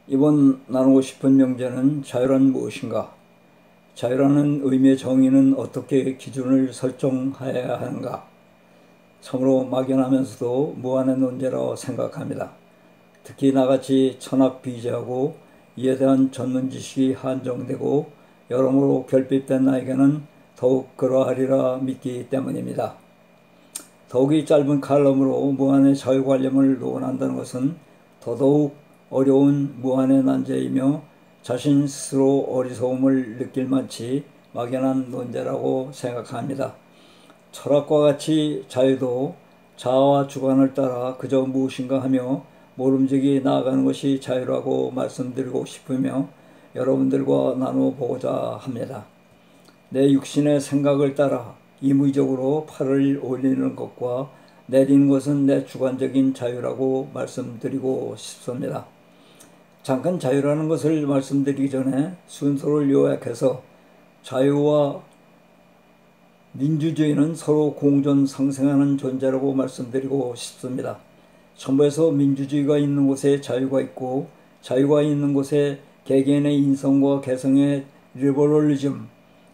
이번 나누고 싶은 명제는 자유란 무엇인가? 자유라는 의미의 정의는 어떻게 기준을 설정해야 하는가? 참으로 막연하면서도 무한의 논제라고 생각합니다. 특히 나같이 천하비제하고 이에 대한 전문 지식이 한정되고 여러모로 결핍된 나에게는 더욱 그러하리라 믿기 때문입니다. 더욱이 짧은 칼럼으로 무한의 자유관념을 논한다는 것은 더더욱 어려운 무한의 난제이며 자신 스스로 어리석음을 느낄 만치 막연한 논제라고 생각합니다. 철학과 같이 자유도 자아와 주관을 따라 그저 무엇인가 하며 모름지기 나아가는 것이 자유라고 말씀드리고 싶으며 여러분들과 나눠보고자 합니다. 내 육신의 생각을 따라 임의적으로 팔을 올리는 것과 내리는 것은 내 주관적인 자유라고 말씀드리고 싶습니다. 잠깐 자유라는 것을 말씀드리기 전에 순서를 요약해서 자유와 민주주의는 서로 공존 상생하는 존재라고 말씀드리고 싶습니다. 첨부해서 민주주의가 있는 곳에 자유가 있고 자유가 있는 곳에 개개인의 인성과 개성의 리버럴리즘,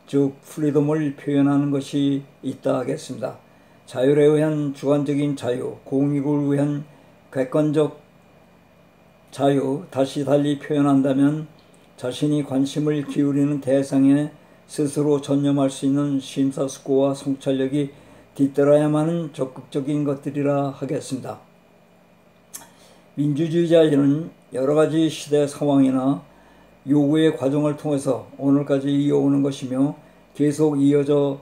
즉 프리덤을 표현하는 것이 있다 하겠습니다. 자율에 의한 주관적인 자유, 공익을 위한 객관적 자유, 다시 달리 표현한다면 자신이 관심을 기울이는 대상에 스스로 전념할 수 있는 심사숙고와 성찰력이 뒤따라야만 하는 적극적인 것들이라 하겠습니다. 민주주의자들은 여러 가지 시대 상황이나 요구의 과정을 통해서 오늘까지 이어오는 것이며 계속 이어져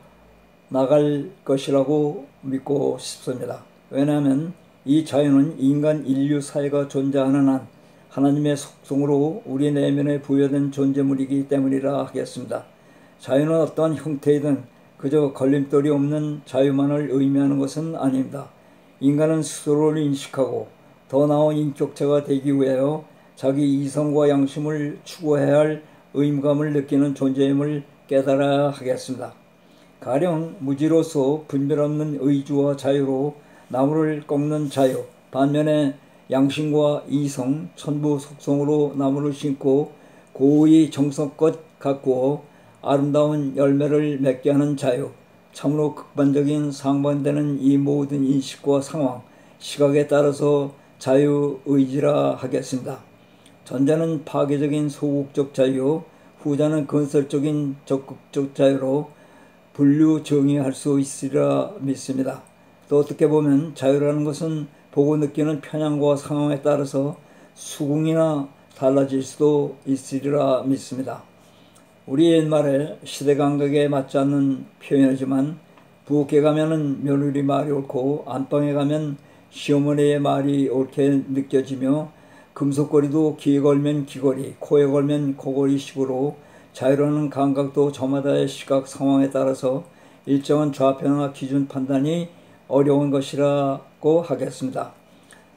나갈 것이라고 믿고 싶습니다. 왜냐하면 이 자유는 인간 인류 사회가 존재하는 한 하나님의 속성으로 우리 내면에 부여된 존재물이기 때문이라 하겠습니다. 자유는 어떠한 형태이든 그저 걸림돌이 없는 자유만을 의미하는 것은 아닙니다. 인간은 스스로를 인식하고 더 나은 인격체가 되기 위하여 자기 이성과 양심을 추구해야 할 의무감을 느끼는 존재임을 깨달아야 하겠습니다. 가령 무지로서 분별 없는 의지와 자유로 나무를 꺾는 자유, 반면에 양심과 이성, 천부 속성으로 나무를 심고 고의 정성껏 가꾸어 아름다운 열매를 맺게 하는 자유, 참으로 극단적인 상반되는 이 모든 인식과 상황, 시각에 따라서 자유의지라 하겠습니다. 전자는 파괴적인 소극적 자유, 후자는 건설적인 적극적 자유로 분류 정의할 수 있으리라 믿습니다. 또 어떻게 보면 자유라는 것은 보고 느끼는 편향과 상황에 따라서 수긍이나 달라질 수도 있으리라 믿습니다. 우리 옛말에 시대 감각에 맞지 않는 표현이지만 부엌에 가면은 며느리 말이 옳고 안방에 가면 시어머니의 말이 옳게 느껴지며 금속거리도 귀에 걸면 귀걸이, 코에 걸면 코걸이 식으로 자유라는 감각도 저마다의 시각 상황에 따라서 일정한 좌표나 기준 판단이 어려운 것이라고 하겠습니다.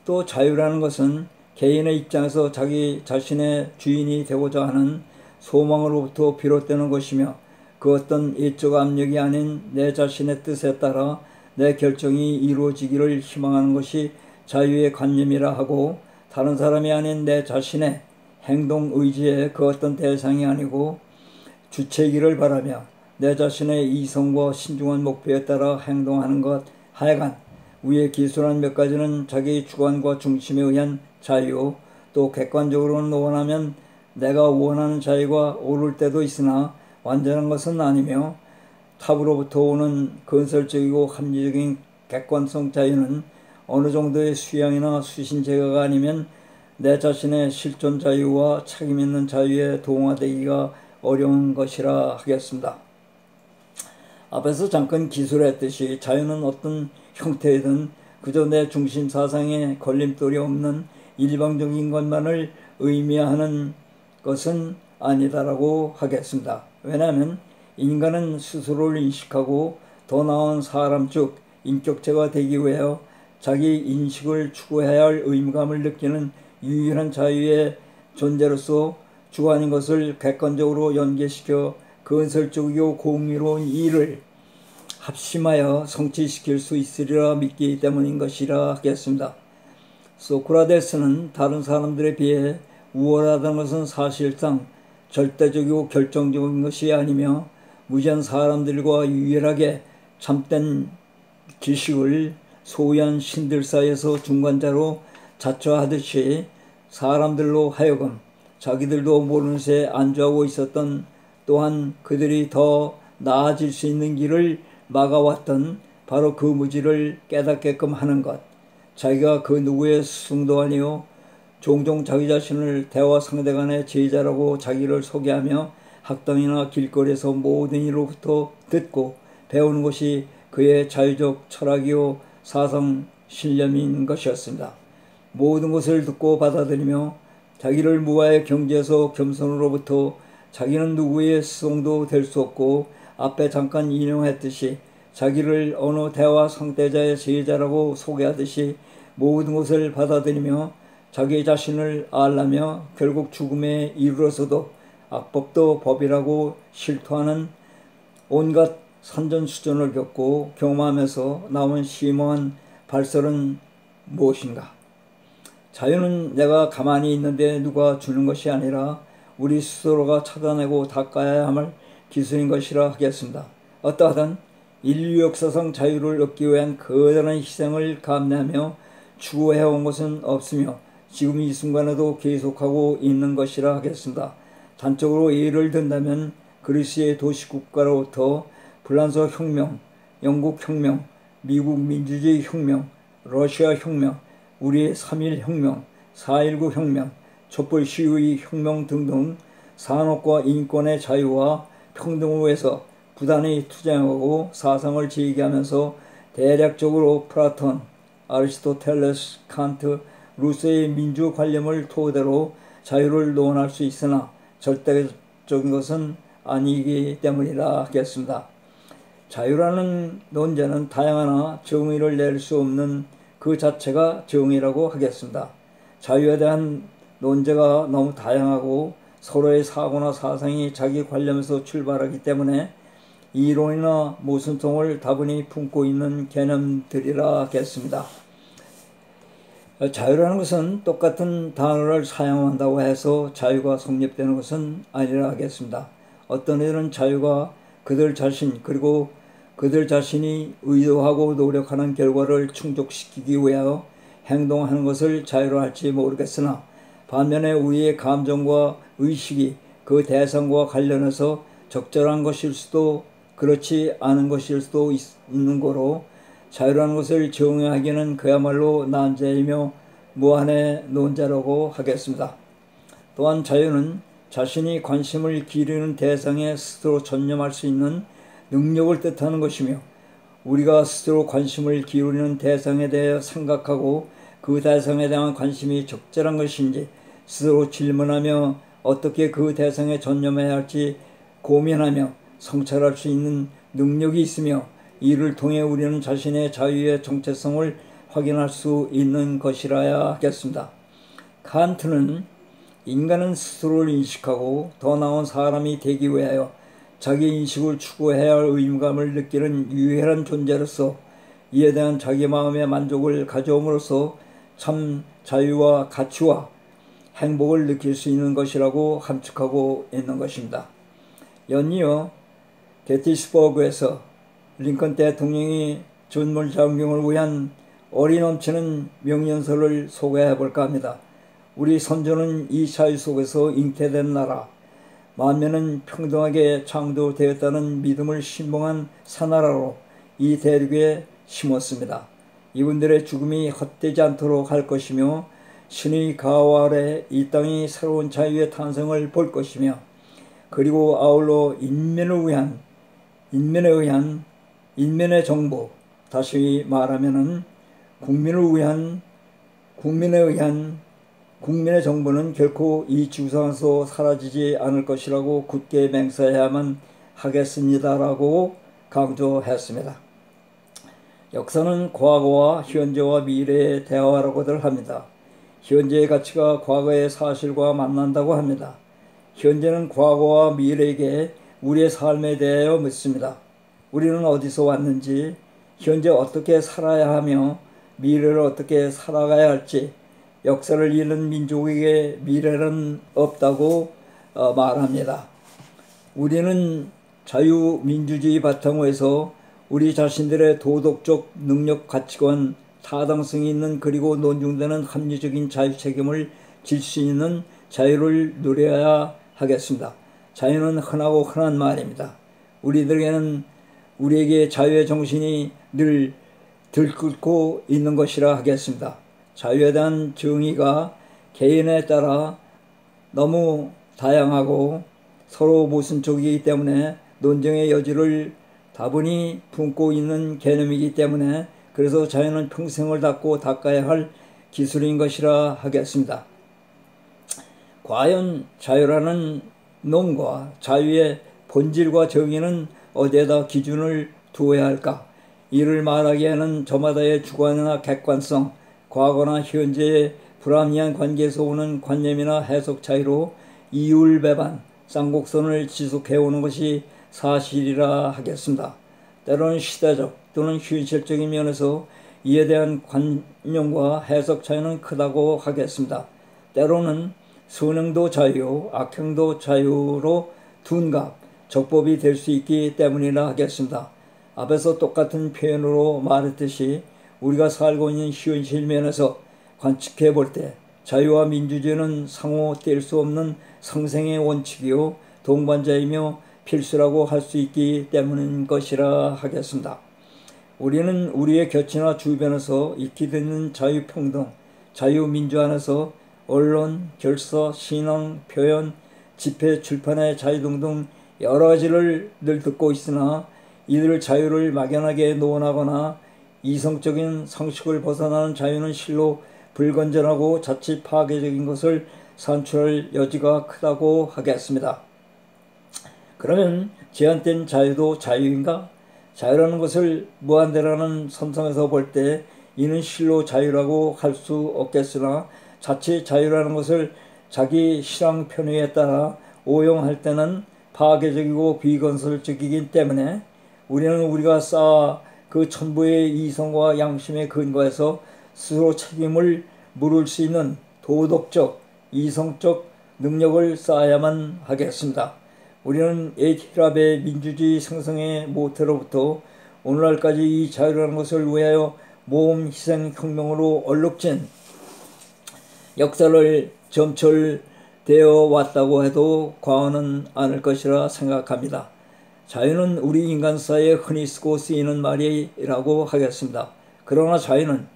또 자유라는 것은 개인의 입장에서 자기 자신의 주인이 되고자 하는 소망으로부터 비롯되는 것이며 그 어떤 예적 압력이 아닌 내 자신의 뜻에 따라 내 결정이 이루어지기를 희망하는 것이 자유의 관념이라 하고 다른 사람이 아닌 내 자신의 행동 의지의 그 어떤 대상이 아니고 주체이기를 바라며 내 자신의 이성과 신중한 목표에 따라 행동하는 것 하여간 위에 기술한 몇 가지는 자기 주관과 중심에 의한 자유, 또 객관적으로는 원하면 내가 원하는 자유가 옳을 때도 있으나 완전한 것은 아니며 탑으로부터 오는 건설적이고 합리적인 객관성 자유는 어느 정도의 수양이나 수신 제거가 아니면 내 자신의 실존 자유와 책임 있는 자유에 동화되기가 어려운 것이라 하겠습니다. 앞에서 잠깐 기술했듯이 자유는 어떤 형태이든 그저 내 중심 사상에 걸림돌이 없는 일방적인 것만을 의미하는 것은 아니다라고 하겠습니다. 왜냐하면 인간은 스스로를 인식하고 더 나은 사람 즉 인격체가 되기 위하여 자기 인식을 추구해야 할 의무감을 느끼는 유일한 자유의 존재로서 주관인 것을 객관적으로 연계시켜 건설적이고 공의로운 일을 합심하여 성취시킬 수 있으리라 믿기 때문인 것이라 하겠습니다. 소크라테스는 다른 사람들에 비해 우월하다는 것은 사실상 절대적이고 결정적인 것이 아니며 무지한 사람들과 유일하게 참된 지식을 소유한 신들 사이에서 중간자로 자처하듯이 사람들로 하여금 자기들도 모르는 새에 안주하고 있었던, 또한 그들이 더 나아질 수 있는 길을 막아왔던 바로 그 무지를 깨닫게끔 하는 것. 자기가 그 누구의 스승도 아니요 종종 자기 자신을 대화 상대간의 제자라고 자기를 소개하며 학당이나 길거리에서 모든 이로부터 듣고 배우는 것이 그의 자유적 철학이요 사상 신념인 것이었습니다. 모든 것을 듣고 받아들이며 자기를 무아의 경지에서 겸손으로부터 자기는 누구의 스승도 될 수 없고, 앞에 잠깐 인용했듯이 자기를 어느 대화 상대자의 제자라고 소개하듯이 모든 것을 받아들이며 자기 자신을 알라며 결국 죽음에 이르러서도 악법도 법이라고 실토하는 온갖 산전수전을 겪고 경험하면서 나온 심오한 발설은 무엇인가? 자유는 내가 가만히 있는데 누가 주는 것이 아니라 우리 스스로가 찾아내고 닦아야 할 기술인 것이라 하겠습니다. 어떠하든 인류 역사상 자유를 얻기 위한 거대한 희생을 감내하며 추구해온 것은 없으며 지금 이 순간에도 계속하고 있는 것이라 하겠습니다. 단적으로 예를 든다면 그리스의 도시국가로부터 프랑스 혁명, 영국 혁명, 미국 민주주의 혁명, 러시아 혁명, 우리의 3.1 혁명, 4.19 혁명, 촛불 시위 혁명 등등 산업과 인권의 자유와 평등을 위해서 부단히 투쟁하고 사상을 제기하면서 대략적으로 플라톤, 아리스토텔레스, 칸트, 루소의 민주관념을 토대로 자유를 논할 수 있으나 절대적인 것은 아니기 때문이라 하겠습니다. 자유라는 논제는 다양하나 정의를 낼 수 없는 그 자체가 정의라고 하겠습니다. 자유에 대한 논제가 너무 다양하고 서로의 사고나 사상이 자기 관념에서 출발하기 때문에 이론이나 모순성을 다분히 품고 있는 개념들이라 하겠습니다. 자유라는 것은 똑같은 단어를 사용한다고 해서 자유가 성립되는 것은 아니라 하겠습니다. 어떤 이들은 자유가 그들 자신 그리고 그들 자신이 의도하고 노력하는 결과를 충족시키기 위하여 행동하는 것을 자유로 할지 모르겠으나, 반면에 우리의 감정과 의식이 그 대상과 관련해서 적절한 것일 수도 그렇지 않은 것일 수도 있는 거로 자유라는 것을 정의하기는 그야말로 난제이며 무한의 논자라고 하겠습니다. 또한 자유는 자신이 관심을 기르는 대상에 스스로 전념할 수 있는 능력을 뜻하는 것이며, 우리가 스스로 관심을 기울이는 대상에 대해 생각하고 그 대상에 대한 관심이 적절한 것인지 스스로 질문하며 어떻게 그 대상에 전념해야 할지 고민하며 성찰할 수 있는 능력이 있으며, 이를 통해 우리는 자신의 자유의 정체성을 확인할 수 있는 것이라야 하겠습니다. 칸트는 인간은 스스로를 인식하고 더 나은 사람이 되기 위하여 자기 인식을 추구해야 할 의무감을 느끼는 유일한 존재로서 이에 대한 자기 마음의 만족을 가져옴으로써 참 자유와 가치와 행복을 느낄 수 있는 것이라고 함축하고 있는 것입니다. 연이어 게티스버그에서 링컨 대통령이 전몰 장병을 위한 어리 넘치는 명연설을 소개해 볼까 합니다. 우리 선조는 이 자유 속에서 잉태된 나라, 만면은 평등하게 창조되었다는 믿음을 신봉한 사나라로 이 대륙에 심었습니다. 이분들의 죽음이 헛되지 않도록 할 것이며 신의 가호 아래 이 땅이 새로운 자유의 탄생을 볼 것이며, 그리고 아울러 인민의 정부, 다시 말하면은 국민의 정부는 결코 이 지구상에서 사라지지 않을 것이라고 굳게 맹세해야만 하겠습니다라고 강조했습니다. 역사는 과거와 현재와 미래의 대화라고들 합니다. 현재의 가치가 과거의 사실과 만난다고 합니다. 현재는 과거와 미래에게 우리의 삶에 대하여 묻습니다. 우리는 어디서 왔는지, 현재 어떻게 살아야 하며 미래를 어떻게 살아가야 할지, 역사를 잃은 민족에게 미래는 없다고 말합니다. 우리는 자유민주주의 바탕으로 해서 우리 자신들의 도덕적 능력, 가치관, 타당성이 있는 그리고 논중되는 합리적인 자유 책임을 질 수 있는 자유를 누려야 하겠습니다. 자유는 흔하고 흔한 말입니다. 우리에게 자유의 정신이 늘 들끓고 있는 것이라 하겠습니다. 자유에 대한 정의가 개인에 따라 너무 다양하고 서로 모순적이기 때문에 논쟁의 여지를 다분히 품고 있는 개념이기 때문에 그래서 자유는 평생을 닦아야 할 기술인 것이라 하겠습니다. 과연 자유라는 놈과 자유의 본질과 정의는 어디에다 기준을 두어야 할까? 이를 말하기에는 저마다의 주관이나 객관성, 과거나 현재의 불합리한 관계에서 오는 관념이나 해석 차이로 이율배반, 쌍곡선을 지속해오는 것이 사실이라 하겠습니다. 때로는 시대적 또는 현실적인 면에서 이에 대한 관념과 해석 차이는 크다고 하겠습니다. 때로는 선행도 자유, 악행도 자유로 둔갑, 적법이 될 수 있기 때문이라 하겠습니다. 앞에서 똑같은 표현으로 말했듯이 우리가 살고 있는 현실 면에서 관측해 볼 때 자유와 민주주의는 상호 뗄 수 없는 상생의 원칙이요 동반자이며 필수라고 할 수 있기 때문인 것이라 하겠습니다. 우리는 우리의 곁이나 주변에서 익히 듣는 자유평등, 자유민주 안에서 언론, 결사, 신앙, 표현, 집회, 출판의 자유 등등 여러 가지를 늘 듣고 있으나 이들 자유를 막연하게 논하거나 이성적인 상식을 벗어나는 자유는 실로 불건전하고 자칫 파괴적인 것을 산출할 여지가 크다고 하겠습니다. 그러면 제한된 자유도 자유인가? 자유라는 것을 무한대라는 선상에서 볼 때 이는 실로 자유라고 할 수 없겠으나 자칫 자유라는 것을 자기 실황 편의에 따라 오용할 때는 파괴적이고 비건설적이기 때문에 우리는 우리가 쌓아 그 천부의 이성과 양심의 근거에서 스스로 책임을 물을 수 있는 도덕적, 이성적 능력을 쌓아야만 하겠습니다. 우리는 옛 힐랍의 민주주의 생성의 모태로부터 오늘날까지 이 자유라는 것을 위하여 모험, 희생, 혁명으로 얼룩진 역사를 점철되어 왔다고 해도 과언은 아닐 것이라 생각합니다. 자유는 우리 인간사회에 흔히 쓰고 쓰이는 말이라고 하겠습니다. 그러나 자유는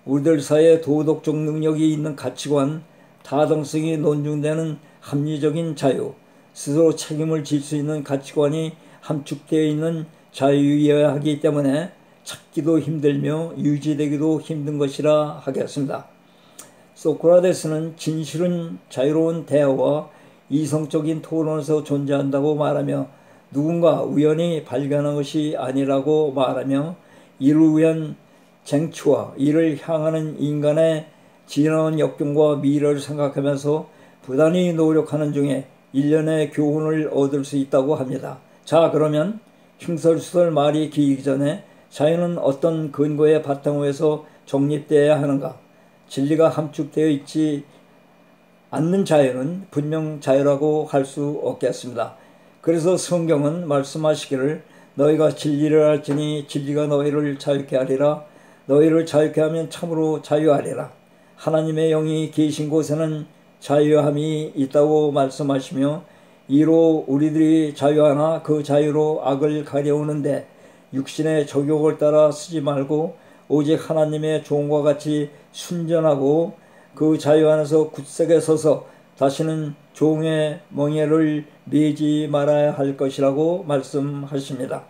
우리들 사이에 도덕적 능력이 있는 가치관, 타당성이 논중되는 합리적인 자유, 스스로 책임을 질 수 있는 가치관이 함축되어 있는 자유이어야 하기 때문에 찾기도 힘들며 유지되기도 힘든 것이라 하겠습니다. 소크라테스는 진실은 자유로운 대화와 이성적인 토론에서 존재한다고 말하며 누군가 우연히 발견한 것이 아니라고 말하며 이를 위한 쟁취와 이를 향하는 인간의 지나온 역경과 미래를 생각하면서 부단히 노력하는 중에 일련의 교훈을 얻을 수 있다고 합니다. 자, 그러면 흉설수설 말이 길기 전에 자유는 어떤 근거의 바탕으로 해서 정립되어야 하는가? 진리가 함축되어 있지 않는 자유는 분명 자유라고 할 수 없겠습니다. 그래서 성경은 말씀하시기를 너희가 진리를 알지니 진리가 너희를 자유케 하리라. 너희를 자유케 하면 참으로 자유하리라. 하나님의 영이 계신 곳에는 자유함이 있다고 말씀하시며 이로 우리들이 자유하나 그 자유로 악을 가려우는데 육신의 족욕을 따라 쓰지 말고 오직 하나님의 종과 같이 순전하고 그 자유 안에서 굳세게 서서 다시는 종의 멍에를 매지 말아야 할 것이라고 말씀하십니다.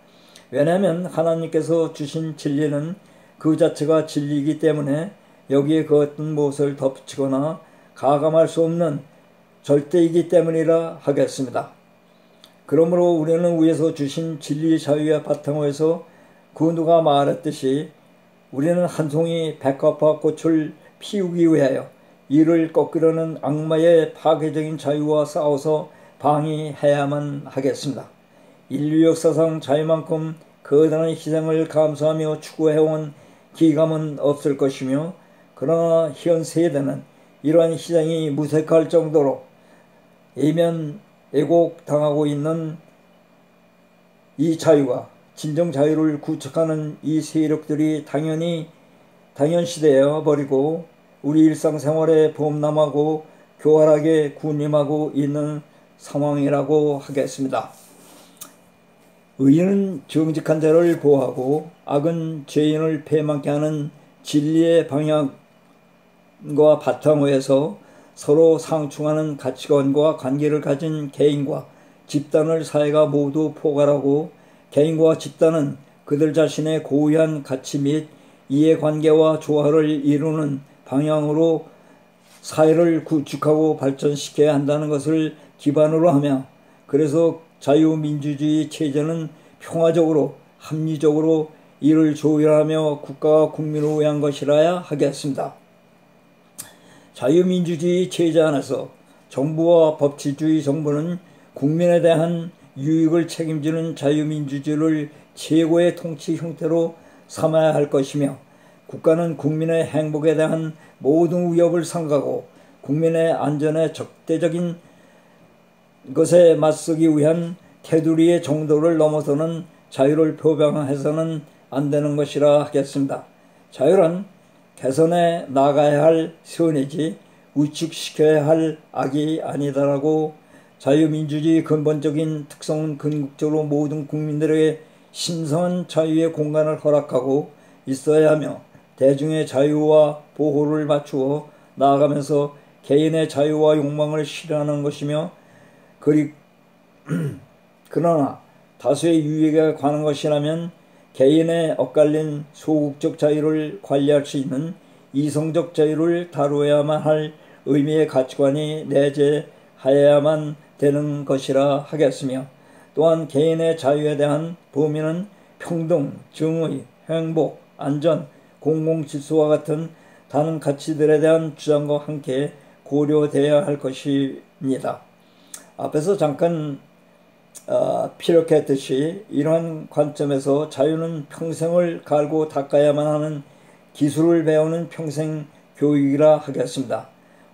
왜냐하면 하나님께서 주신 진리는 그 자체가 진리이기 때문에 여기에 그 어떤 무엇을 덧붙이거나 가감할 수 없는 절대이기 때문이라 하겠습니다. 그러므로 우리는 위에서 주신 진리 자유의 바탕으로 해서 그 누가 말했듯이 우리는 한 송이 백합화 꽃을 피우기 위하여 이를 꺾으려는 악마의 파괴적인 자유와 싸워서 방위해야만 하겠습니다. 인류 역사상 자유만큼 거대한 희생을 감수하며 추구해온 기감은 없을 것이며 그러나 현 세대는 이러한 희생이 무색할 정도로 애곡당하고 있는 이 자유가 진정 자유를 구축하는 이 세력들이 당연시되어 버리고 우리 일상생활에 범람하고 교활하게 군림하고 있는 상황이라고 하겠습니다. 의인은 정직한 자를 보호하고 악은 죄인을 패망케 하는 진리의 방향과 바탕에서 서로 상충하는 가치관과 관계를 가진 개인과 집단을 사회가 모두 포괄하고 개인과 집단은 그들 자신의 고유한 가치 및 이해관계와 조화를 이루는 방향으로 사회를 구축하고 발전시켜야 한다는 것을 기반으로 하며, 그래서 자유민주주의 체제는 평화적으로 합리적으로 이를 조율하며 국가와 국민을 위한 것이라야 하겠습니다. 자유민주주의 체제 안에서 정부와 법치주의 정부는 국민에 대한 유익을 책임지는 자유민주주의를 최고의 통치 형태로 삼아야 할 것이며, 국가는 국민의 행복에 대한 모든 위협을 삼가고 국민의 안전에 적대적인 것에 맞서기 위한 테두리의 정도를 넘어서는 자유를 표방해서는 안 되는 것이라 하겠습니다. 자유란 개선해 나가야 할 선이지 위축시켜야 할 악이 아니다라고, 자유민주주의의 근본적인 특성은 궁극적으로 모든 국민들에게 신성한 자유의 공간을 허락하고 있어야 하며 대중의 자유와 보호를 맞추어 나아가면서 개인의 자유와 욕망을 실현하는 것이며, 그러나 다수의 유익에 관한 것이라면 개인의 엇갈린 소극적 자유를 관리할 수 있는 이성적 자유를 다루어야만 할 의미의 가치관이 내재하여야만 되는 것이라 하겠으며, 또한 개인의 자유에 대한 범위는 평등, 정의, 행복, 안전, 공공질서와 같은 다른 가치들에 대한 주장과 함께 고려되어야 할 것입니다. 앞에서 잠깐 피력했듯이 이러한 관점에서 자유는 평생을 갈고 닦아야만 하는 기술을 배우는 평생 교육이라 하겠습니다.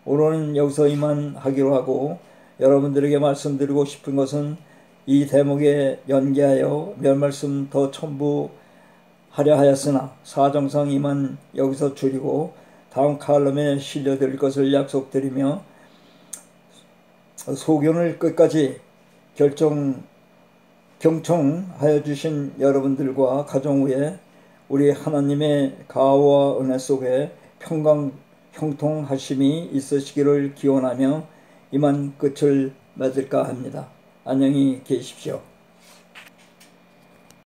오늘은 여기서 이만하기로 하고, 여러분들에게 말씀드리고 싶은 것은 이 대목에 연계하여 몇 말씀 더 첨부하려 하였으나 사정상 이만 여기서 줄이고 다음 칼럼에 실려드릴 것을 약속드리며, 소견을 끝까지 경청하여 주신 여러분들과 가정 위에 우리 하나님의 가호와 은혜 속에 평강 형통하심이 있으시기를 기원하며 이만 끝을 맺을까 합니다. 안녕히 계십시오.